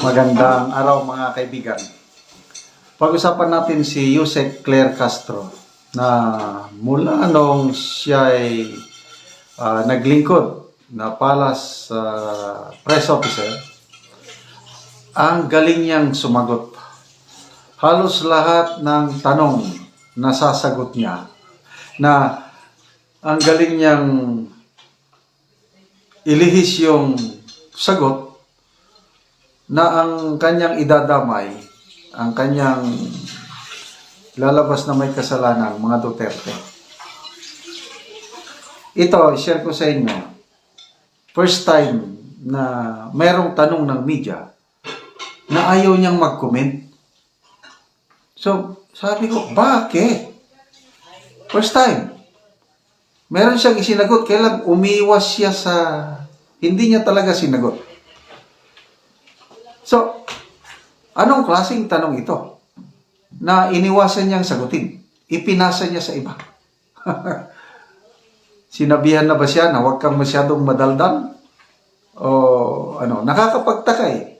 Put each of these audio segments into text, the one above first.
Magandang araw mga kaibigan. Pag-usapan natin si Yusek Claire Castro na mula nung siya ay naglingkod na palas press officer, ang galing niyang sumagot. Halos lahat ng tanong nasasagot niya, na ang galing niyang ilihis yung sagot na ang kanyang idadamay, ang kanyang lalabas na may kasalanan, mga Duterte. Ito, share ko sa inyo. First time na mayroong tanong ng media na ayaw niyang mag-comment. So, sabi ko, bakit? First time. Meron siyang isinagot, kailan umiwas siya sa... Hindi niya talaga sinagot. So, anong klaseng tanong ito na iniwasan niyang sagutin? Ipinasa niya sa iba. Sinabihan na ba siya na huwag kang masyadong madaldal? O ano, nakakapagtaka eh.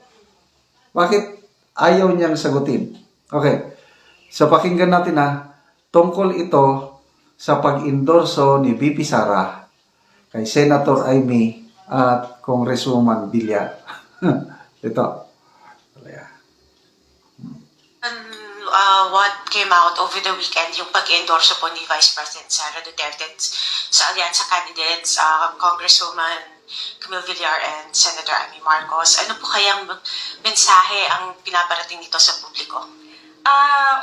Bakit ayaw niyang sagutin? Okay, so pakinggan natin tungkol ito sa pag-endorso ni VP Sara kay Senator Amy at Congresswoman Villar. Ito. What came out over the weekend, yung pag-endorso po ni Vice President Sara Duterte sa alyansa candidates, Congresswoman Camille Villar and Senator Amy Marcos. Ano po kayang mensahe ang pinaparating nito sa publiko?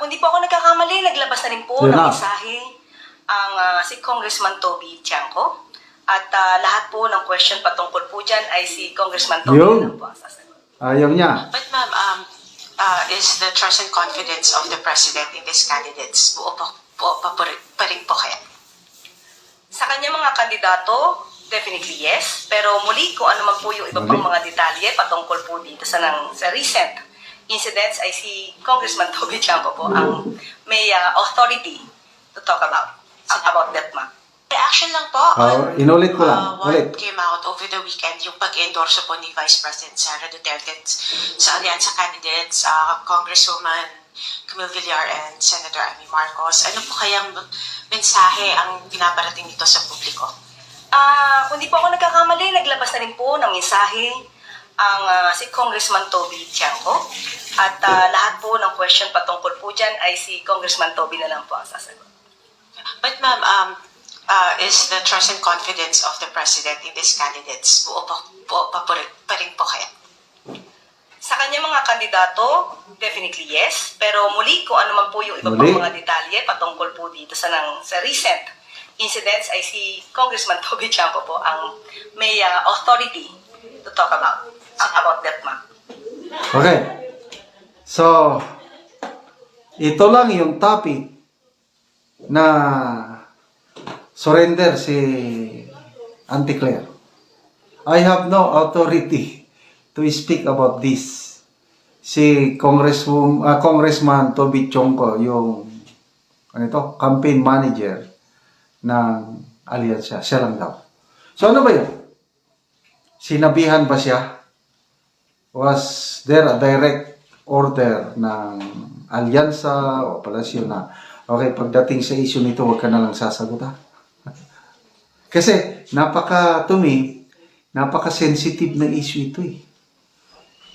Kung di po ako nagkakamali, naglabas na rin po ng mensahe ang si Congressman Toby Tiangco. At lahat po ng question patungkol po dyan ay si Congressman Toby na lang po ang sasagot. Ayaw niya. But ma'am, is the trust and confidence of the President in these candidates buo pa rin po kaya? Sa kanya mga kandidato, definitely yes. Pero muli, kung ano man po yung iba pang mga detalye patungkol po dito sa recent incidents ay si Congressman Toby Tiangco po ang may authority to talk about that, ma'am. Reaction lang po inulit ko lang. what came out over the weekend, yung pag-endorso po ni Vice President Sara Duterte sa alyansa candidates, Congresswoman Camille Villar and Senator Amy Marcos. Ano po kayang mensahe ang pinaparating nito sa publiko? Kung di po ako nagkakamali, naglabas na rin po ng mensahe ang si Congressman Toby Tiangco. At lahat po ng question patungkol po dyan ay si Congressman Toby na lang po ang sasagot. But ma'am, is the trust and confidence of the President in these candidates buo pa rin po kaya? Sa kanya mga kandidato, definitely yes. Pero muli, kung ano man po yung iba pang mga detalye patungkol po dito sa recent incidents ay si Congressman Toby Tiangco po ang may authority to talk about that, ma'am. Okay. So, ito lang yung topic na surrender si Auntie Claire. I have no authority to speak about this. Si Congressman Toby Tiangco, yung campaign manager ng alyansa, siya lang daw. So ano ba yun? Sinabihan ba siya? Was there a direct order ng alyansa o palasyo na okay, pagdating sa issue nito, huwag ka na lang sasagot Kasi napaka-sensitive na issue ito eh.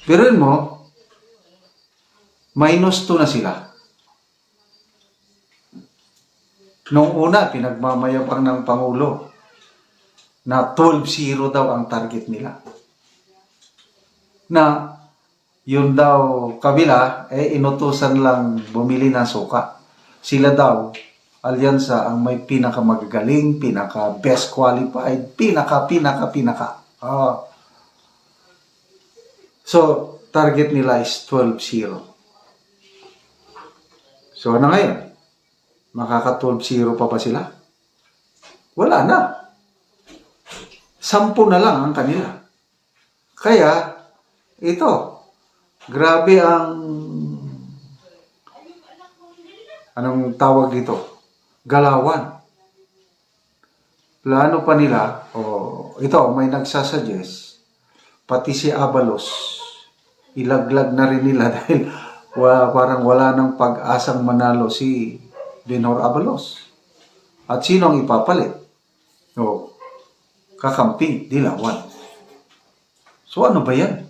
Pero mo, -2 na sila. Nung una, pinagmamayabang ng Pangulo na 12-0 daw ang target nila. Na yun daw kabila, inutusan lang bumili ng suka. Sila daw, alyansa ang may pinakamagagaling, pinaka-best qualified, pinaka. So, target nila is 12-0. So, ano ngayon? Makaka-12-0 pa ba sila? Wala na. 10 na lang ang kanila. Kaya, ito, grabe ang anong tawag dito? Galawan. Plano pa nila, ito, may nagsasuggest, pati si Abalos, ilaglag na rin nila dahil parang wala nang pag-asang manalo si Benhur Abalos. At sino ang ipapalit? O, kakamping, Dilawan. So ano ba yan?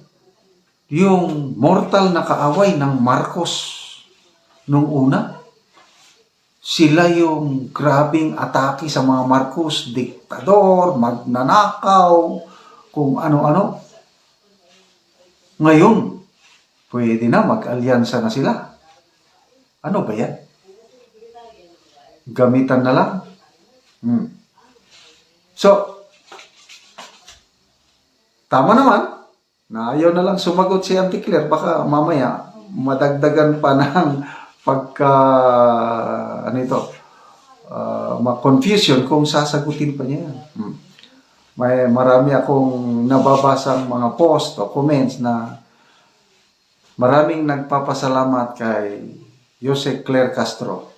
Yung mortal na kaaway ng Marcos nung una, sila yung grabing atake sa mga Marcos, diktador, magnanakaw, kung ano-ano. Ngayon, pwede na mag-alyansa na sila. Ano ba yan? Gamitan na lang. So, tama naman na ayaw na lang sumagot si Auntie Claire. Baka mamaya madagdagan pa ng ma-confusion kung sasagutin pa niya. May marami akong nababasang mga post o comments na maraming nagpapasalamat kay Jose Claire Castro.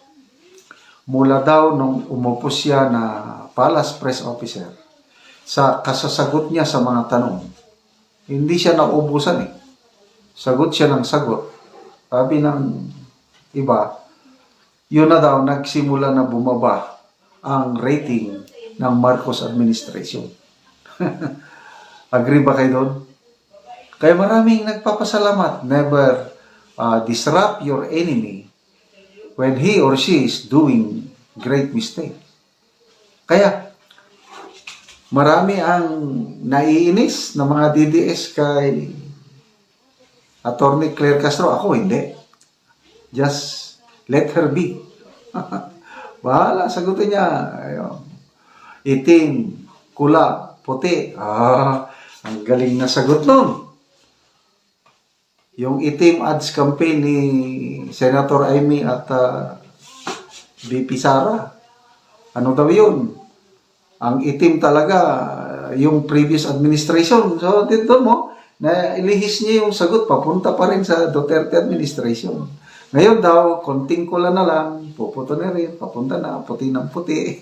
Mula daw nung umupo siya na Palace Press Officer, sa kasasagot niya sa mga tanong, hindi siya naubusan eh. Sagot siya ng sagot. Sabi ng iba, yun na daw nagsimula na bumaba ang rating ng Marcos administration. Agree ba kayo doon? Kaya maraming nagpapasalamat. Never disrupt your enemy when he or she is doing great mistake. Kaya marami ang naiinis na mga DDS kay Attorney Claire Castro. Ako hindi. Just let her be. Bahala, sagutin niya. Ayun. Itim, kula, puti. Ang galing na sagot nun. Yung itim ads campaign ni Senator Amy at VP Sara. Ano daw yun? Ang itim talaga, yung previous administration. So, dito mo, na ilihis niya yung sagot, papunta pa rin sa Duterte administration. Ngayon daw, konting kula na lang, puputo na rin, papunta na, puti ng puti.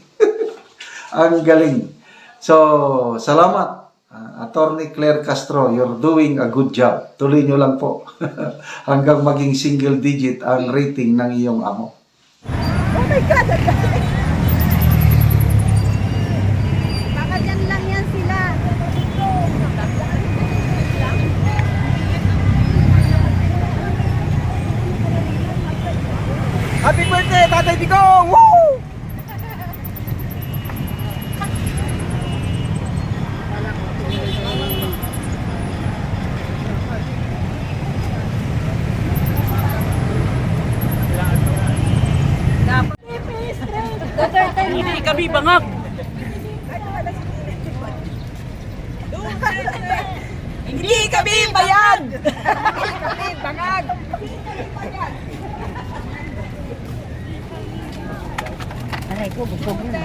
Ang galing. So, salamat, Attorney Claire Castro. You're doing a good job. Tuloy nyo lang po. Hanggang maging single digit ang rating ng iyong amo. Oh my God! Baka dyan lang yan sila. Happy birthday, Tatay Digong! Woo! Hindi kami bangag. Hindi kami bayad! Bangag! Aray ko, busog yun.